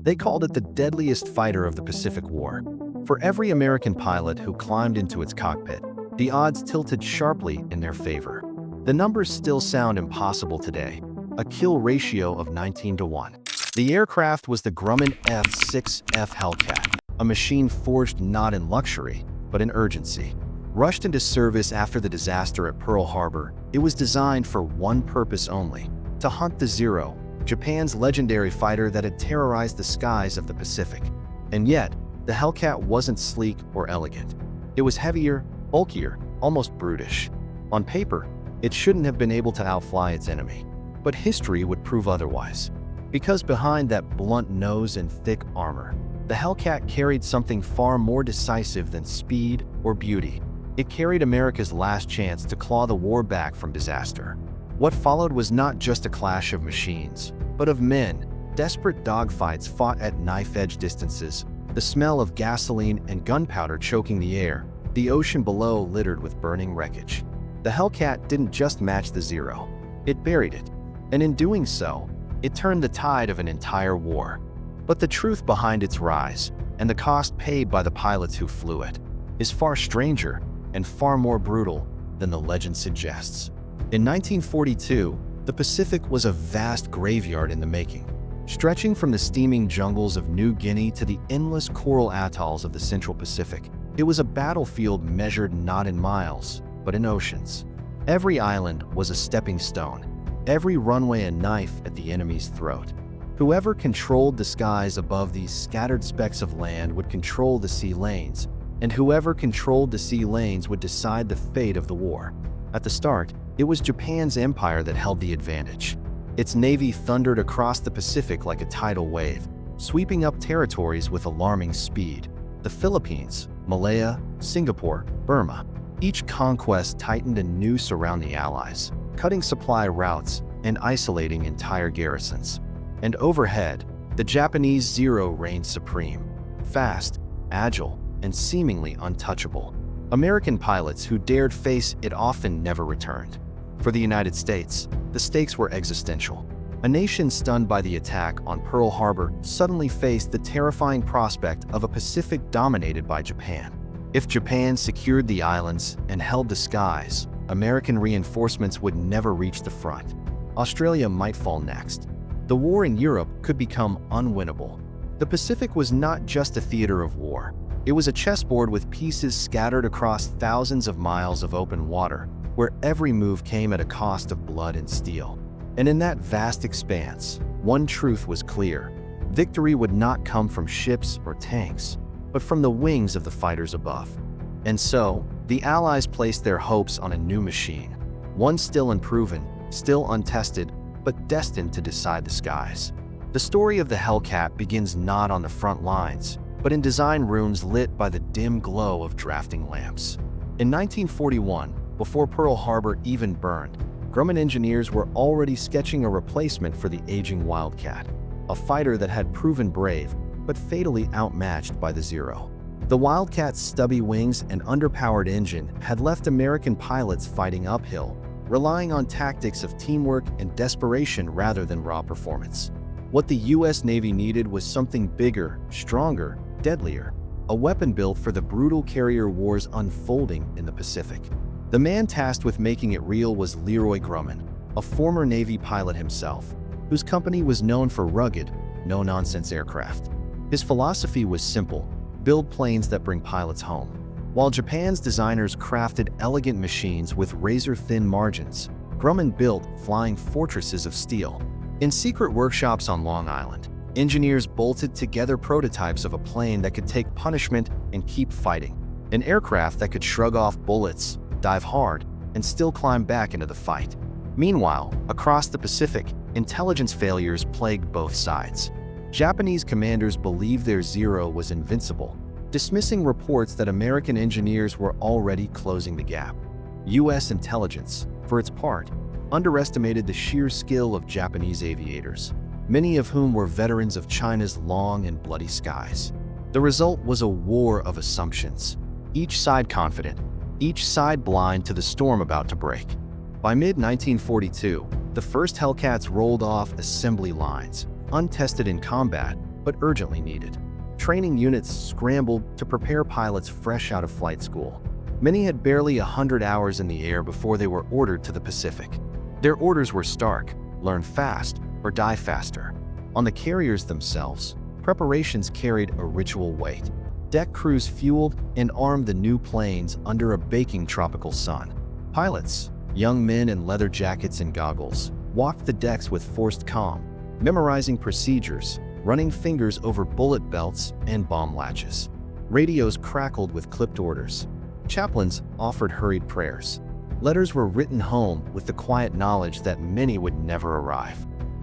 They called it the deadliest fighter of the Pacific War. For every American pilot who climbed into its cockpit, the odds tilted sharply in their favor. The numbers still sound impossible today, a kill ratio of 19-1. The aircraft was the Grumman F6F Hellcat, a machine forged not in luxury, but in urgency. Rushed into service after the disaster at Pearl Harbor, it was designed for one purpose only: to hunt the Zero, Japan's legendary fighter that had terrorized the skies of the Pacific. And yet, the Hellcat wasn't sleek or elegant. It was heavier, bulkier, almost brutish. On paper, it shouldn't have been able to outfly its enemy. But history would prove otherwise. Because behind that blunt nose and thick armor, the Hellcat carried something far more decisive than speed or beauty. It carried America's last chance to claw the war back from disaster. What followed was not just a clash of machines, but of men, desperate dogfights fought at knife-edge distances, the smell of gasoline and gunpowder choking the air, the ocean below littered with burning wreckage. The Hellcat didn't just match the Zero, it buried it. And in doing so, it turned the tide of an entire war. But the truth behind its rise, and the cost paid by the pilots who flew it, is far stranger and far more brutal than the legend suggests. In 1942, the Pacific was a vast graveyard in the making. Stretching from the steaming jungles of New Guinea to the endless coral atolls of the Central Pacific, it was a battlefield measured not in miles, but in oceans. Every island was a stepping stone, every runway a knife at the enemy's throat. Whoever controlled the skies above these scattered specks of land would control the sea lanes, and whoever controlled the sea lanes would decide the fate of the war. At the start, it was Japan's empire that held the advantage. Its navy thundered across the Pacific like a tidal wave, sweeping up territories with alarming speed. The Philippines, Malaya, Singapore, Burma. Each conquest tightened a noose around the Allies, cutting supply routes and isolating entire garrisons. And overhead, the Japanese Zero reigned supreme, fast, agile, and seemingly untouchable. American pilots who dared face it often never returned. For the United States, the stakes were existential. A nation stunned by the attack on Pearl Harbor suddenly faced the terrifying prospect of a Pacific dominated by Japan. If Japan secured the islands and held the skies, American reinforcements would never reach the front. Australia might fall next. The war in Europe could become unwinnable. The Pacific was not just a theater of war. It was a chessboard with pieces scattered across thousands of miles of open water, where every move came at a cost of blood and steel. And in that vast expanse, one truth was clear: victory would not come from ships or tanks, but from the wings of the fighters above. And so, the Allies placed their hopes on a new machine, one still unproven, still untested, but destined to decide the skies. The story of the Hellcat begins not on the front lines, but in design rooms lit by the dim glow of drafting lamps. In 1941, before Pearl Harbor even burned, Grumman engineers were already sketching a replacement for the aging Wildcat, a fighter that had proven brave, but fatally outmatched by the Zero. The Wildcat's stubby wings and underpowered engine had left American pilots fighting uphill, relying on tactics of teamwork and desperation rather than raw performance. What the US Navy needed was something bigger, stronger, deadlier, a weapon built for the brutal carrier wars unfolding in the Pacific. The man tasked with making it real was Leroy Grumman, a former Navy pilot himself, whose company was known for rugged, no-nonsense aircraft. His philosophy was simple: build planes that bring pilots home. While Japan's designers crafted elegant machines with razor-thin margins, Grumman built flying fortresses of steel. In secret workshops on Long Island, engineers bolted together prototypes of a plane that could take punishment and keep fighting, an aircraft that could shrug off bullets, dive hard, and still climb back into the fight. Meanwhile, across the Pacific, intelligence failures plagued both sides. Japanese commanders believed their Zero was invincible, dismissing reports that American engineers were already closing the gap. US intelligence, for its part, underestimated the sheer skill of Japanese aviators, many of whom were veterans of China's long and bloody skies. The result was a war of assumptions, each side confident, each side blind to the storm about to break. By mid-1942, the first Hellcats rolled off assembly lines, untested in combat, but urgently needed. Training units scrambled to prepare pilots fresh out of flight school. Many had barely 100 hours in the air before they were ordered to the Pacific. Their orders were stark: learn fast or die faster. On the carriers themselves, preparations carried a ritual weight. Deck crews fueled and armed the new planes under a baking tropical sun. Pilots, young men in leather jackets and goggles, walked the decks with forced calm, memorizing procedures, running fingers over bullet belts and bomb latches. Radios crackled with clipped orders. Chaplains offered hurried prayers. Letters were written home with the quiet knowledge that many would never arrive.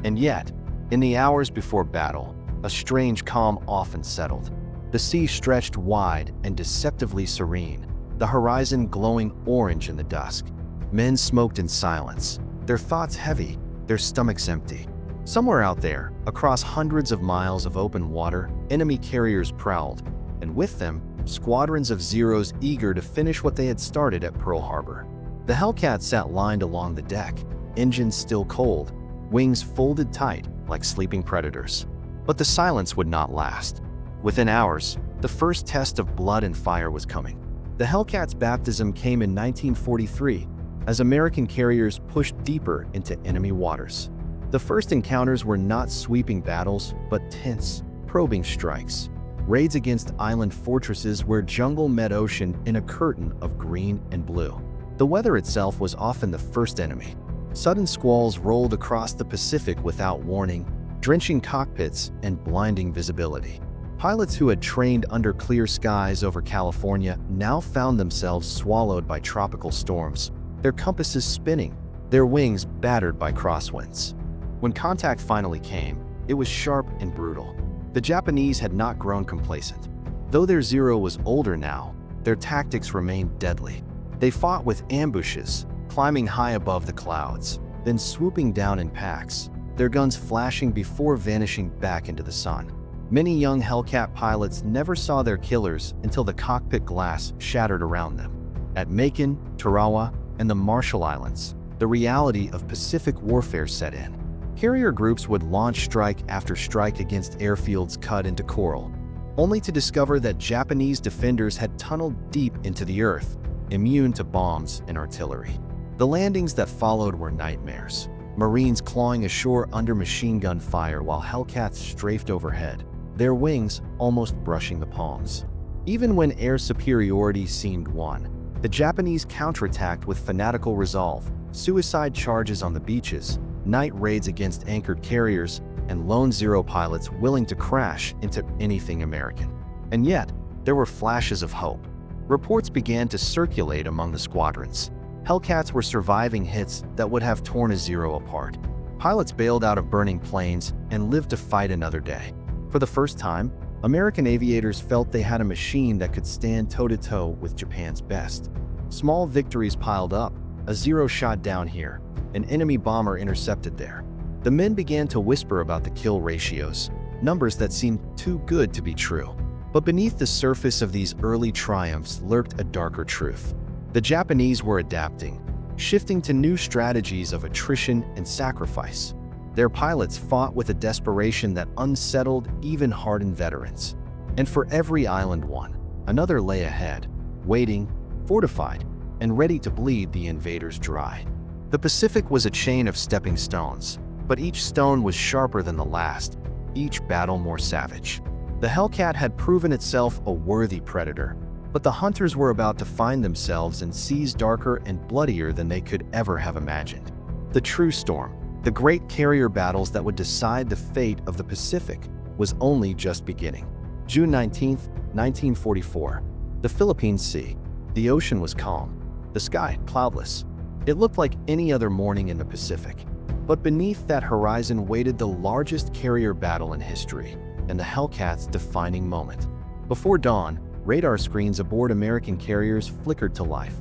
And yet, in the hours before battle, a strange calm often settled. The sea stretched wide and deceptively serene, the horizon glowing orange in the dusk. Men smoked in silence, their thoughts heavy, their stomachs empty. Somewhere out there, across hundreds of miles of open water, enemy carriers prowled, and with them, squadrons of Zeros eager to finish what they had started at Pearl Harbor. The Hellcat sat lined along the deck, engines still cold, wings folded tight like sleeping predators. But the silence would not last. Within hours, the first test of blood and fire was coming. The Hellcat's baptism came in 1943 as American carriers pushed deeper into enemy waters. The first encounters were not sweeping battles, but tense, probing strikes. Raids against island fortresses where jungle met ocean in a curtain of green and blue. The weather itself was often the first enemy. Sudden squalls rolled across the Pacific without warning, drenching cockpits and blinding visibility. Pilots who had trained under clear skies over California now found themselves swallowed by tropical storms, their compasses spinning, their wings battered by crosswinds. When contact finally came, it was sharp and brutal. The Japanese had not grown complacent. Though their Zero was older now, their tactics remained deadly. They fought with ambushes, climbing high above the clouds, then swooping down in packs, their guns flashing before vanishing back into the sun. Many young Hellcat pilots never saw their killers until the cockpit glass shattered around them. At Macon, Tarawa, and the Marshall Islands, the reality of Pacific warfare set in. Carrier groups would launch strike after strike against airfields cut into coral, only to discover that Japanese defenders had tunneled deep into the earth, immune to bombs and artillery. The landings that followed were nightmares. Marines clawing ashore under machine gun fire while Hellcats strafed overhead, their wings almost brushing the palms. Even when air superiority seemed won, the Japanese counterattacked with fanatical resolve, suicide charges on the beaches, night raids against anchored carriers, and lone Zero pilots willing to crash into anything American. And yet, there were flashes of hope. Reports began to circulate among the squadrons. Hellcats were surviving hits that would have torn a Zero apart. Pilots bailed out of burning planes and lived to fight another day. For the first time, American aviators felt they had a machine that could stand toe-to-toe with Japan's best. Small victories piled up, a Zero shot down here, an enemy bomber intercepted there. The men began to whisper about the kill ratios, numbers that seemed too good to be true. But beneath the surface of these early triumphs lurked a darker truth. The Japanese were adapting, shifting to new strategies of attrition and sacrifice. Their pilots fought with a desperation that unsettled even hardened veterans. And for every island won, another lay ahead, waiting, fortified, and ready to bleed the invaders dry. The Pacific was a chain of stepping stones, but each stone was sharper than the last, each battle more savage. The Hellcat had proven itself a worthy predator, but the hunters were about to find themselves in seas darker and bloodier than they could ever have imagined. The true storm, the great carrier battles that would decide the fate of the Pacific, was only just beginning. June 19, 1944. The Philippine Sea. The ocean was calm, the sky cloudless. It looked like any other morning in the Pacific. But beneath that horizon waited the largest carrier battle in history, and the Hellcat's defining moment. Before dawn, radar screens aboard American carriers flickered to life.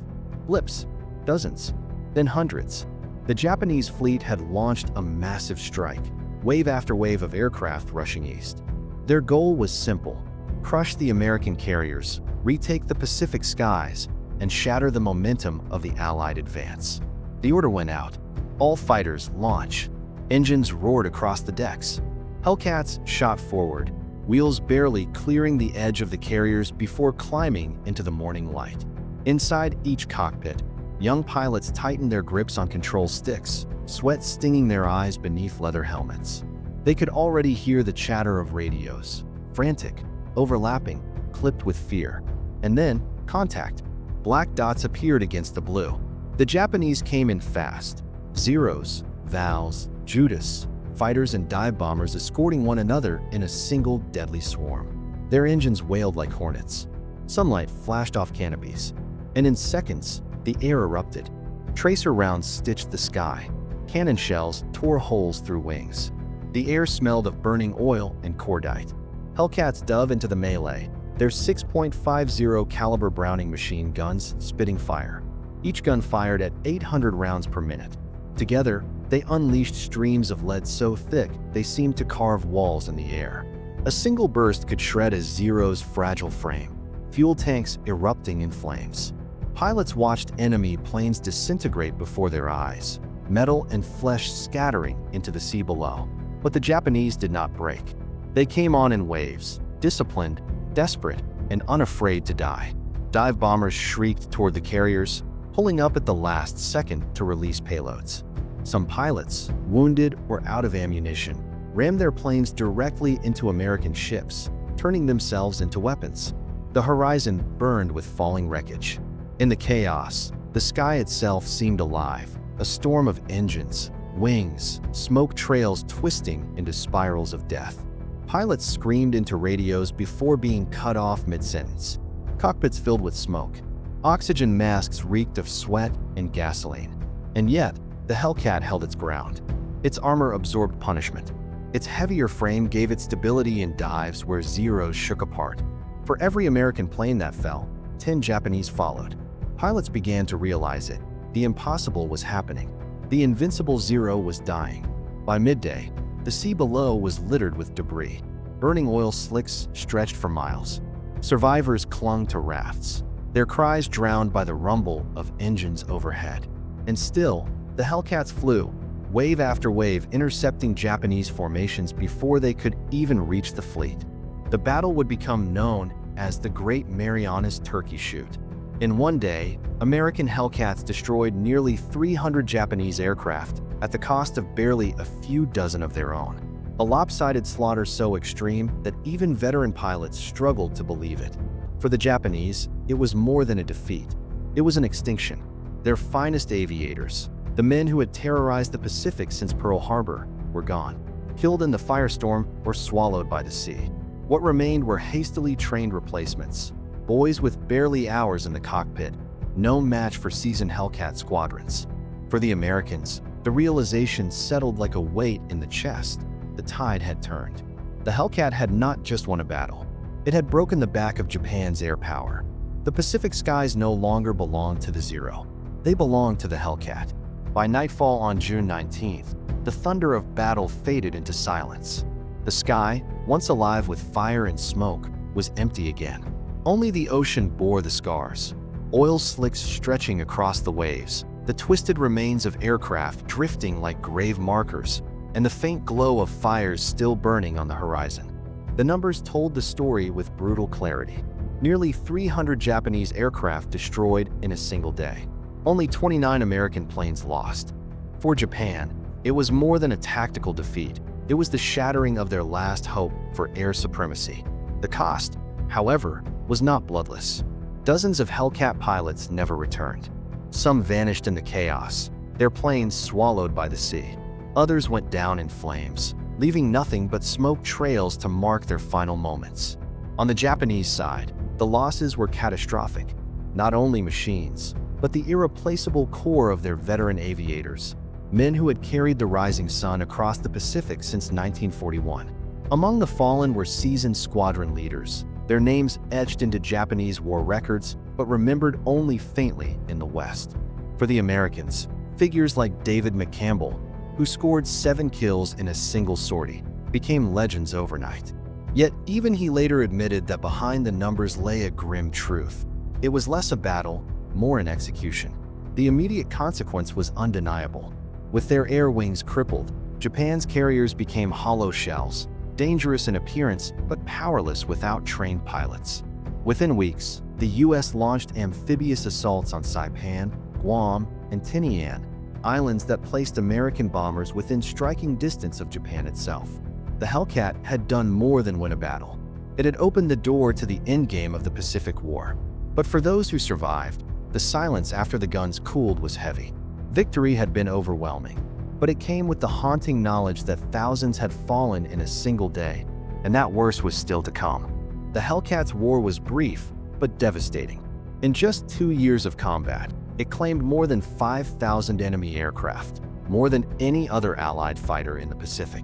Blips, dozens, then hundreds. The Japanese fleet had launched a massive strike, wave after wave of aircraft rushing east. Their goal was simple: crush the American carriers, retake the Pacific skies, and shatter the momentum of the Allied advance. The order went out. All fighters launch. Engines roared across the decks. Hellcats shot forward, wheels barely clearing the edge of the carriers before climbing into the morning light. Inside each cockpit, young pilots tightened their grips on control sticks, sweat stinging their eyes beneath leather helmets. They could already hear the chatter of radios, frantic, overlapping, clipped with fear. And then, contact. Black dots appeared against the blue. The Japanese came in fast. Zeros, Vals, Judas, fighters and dive bombers escorting one another in a single deadly swarm. Their engines wailed like hornets. Sunlight flashed off canopies. And in seconds, the air erupted. Tracer rounds stitched the sky. Cannon shells tore holes through wings. The air smelled of burning oil and cordite. Hellcats dove into the melee, their 6.50 caliber Browning machine guns spitting fire. Each gun fired at 800 rounds per minute. Together, they unleashed streams of lead so thick they seemed to carve walls in the air. A single burst could shred a Zero's fragile frame, fuel tanks erupting in flames. Pilots watched enemy planes disintegrate before their eyes, metal and flesh scattering into the sea below. But the Japanese did not break. They came on in waves, disciplined, desperate, and unafraid to die. Dive bombers shrieked toward the carriers, pulling up at the last second to release payloads. Some pilots, wounded or out of ammunition, rammed their planes directly into American ships, turning themselves into weapons. The horizon burned with falling wreckage. In the chaos, the sky itself seemed alive, a storm of engines, wings, smoke trails twisting into spirals of death. Pilots screamed into radios before being cut off mid-sentence. Cockpits filled with smoke. Oxygen masks reeked of sweat and gasoline. And yet, the Hellcat held its ground. Its armor absorbed punishment. Its heavier frame gave it stability in dives where Zeros shook apart. For every American plane that fell, 10 Japanese followed. Pilots began to realize it. The impossible was happening. The invincible Zero was dying. By midday, the sea below was littered with debris. Burning oil slicks stretched for miles. Survivors clung to rafts, their cries drowned by the rumble of engines overhead. And still, the Hellcats flew, wave after wave intercepting Japanese formations before they could even reach the fleet. The battle would become known as the Great Marianas Turkey Shoot. In one day, American Hellcats destroyed nearly 300 Japanese aircraft at the cost of barely a few dozen of their own. A lopsided slaughter so extreme that even veteran pilots struggled to believe it. For the Japanese, it was more than a defeat. It was an extinction. Their finest aviators, the men who had terrorized the Pacific since Pearl Harbor, were gone, killed in the firestorm or swallowed by the sea. What remained were hastily trained replacements, boys with barely hours in the cockpit, no match for seasoned Hellcat squadrons. For the Americans, the realization settled like a weight in the chest. The tide had turned. The Hellcat had not just won a battle. It had broken the back of Japan's air power. The Pacific skies no longer belonged to the Zero. They belonged to the Hellcat. By nightfall on June 19th, the thunder of battle faded into silence. The sky, once alive with fire and smoke, was empty again. Only the ocean bore the scars. Oil slicks stretching across the waves, the twisted remains of aircraft drifting like grave markers, and the faint glow of fires still burning on the horizon. The numbers told the story with brutal clarity. Nearly 300 Japanese aircraft destroyed in a single day. Only 29 American planes lost. For Japan, it was more than a tactical defeat. It was the shattering of their last hope for air supremacy. The cost, however, was not bloodless. Dozens of Hellcat pilots never returned. Some vanished in the chaos, their planes swallowed by the sea. Others went down in flames, leaving nothing but smoke trails to mark their final moments. On the Japanese side, the losses were catastrophic. Not only machines, but the irreplaceable core of their veteran aviators, men who had carried the rising sun across the Pacific since 1941. Among the fallen were seasoned squadron leaders, their names etched into Japanese war records, but remembered only faintly in the West. For the Americans, figures like David McCampbell, who scored 7 kills in a single sortie, became legends overnight. Yet even he later admitted that behind the numbers lay a grim truth. It was less a battle, more an execution. The immediate consequence was undeniable. With their air wings crippled, Japan's carriers became hollow shells. dangerous in appearance but powerless without trained pilots. Within weeks, the U.S. launched amphibious assaults on Saipan, Guam, and Tinian, islands that placed American bombers within striking distance of Japan itself. The Hellcat had done more than win a battle. It had opened the door to the endgame of the Pacific War. But for those who survived, the silence after the guns cooled was heavy. Victory had been overwhelming, but it came with the haunting knowledge that thousands had fallen in a single day, and that worse was still to come. The Hellcat's war was brief, but devastating. In just 2 years of combat, it claimed more than 5,000 enemy aircraft, more than any other Allied fighter in the Pacific.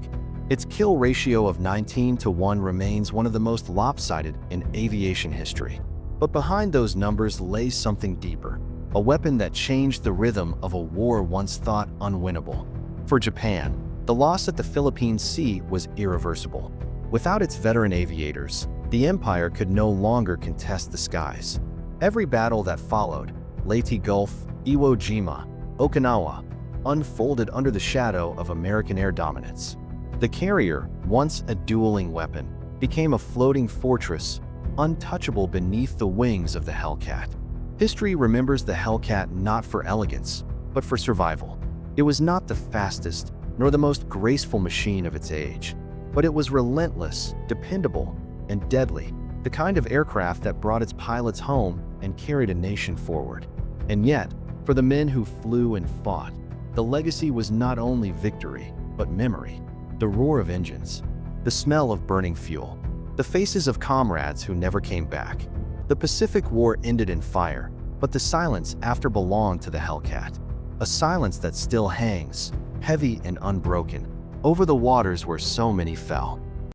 Its kill ratio of 19-1 remains one of the most lopsided in aviation history. But behind those numbers lay something deeper, a weapon that changed the rhythm of a war once thought unwinnable. For Japan, the loss at the Philippine Sea was irreversible. Without its veteran aviators, the empire could no longer contest the skies. Every battle that followed, Leyte Gulf, Iwo Jima, Okinawa, unfolded under the shadow of American air dominance. The carrier, once a dueling weapon, became a floating fortress, untouchable beneath the wings of the Hellcat. History remembers the Hellcat not for elegance, but for survival. It was not the fastest, nor the most graceful machine of its age, but it was relentless, dependable, and deadly, the kind of aircraft that brought its pilots home and carried a nation forward. And yet, for the men who flew and fought, the legacy was not only victory, but memory. The roar of engines, the smell of burning fuel, the faces of comrades who never came back. The Pacific War ended in fire, but the silence after belonged to the Hellcat. A silence that still hangs, heavy and unbroken, over the waters where so many fell.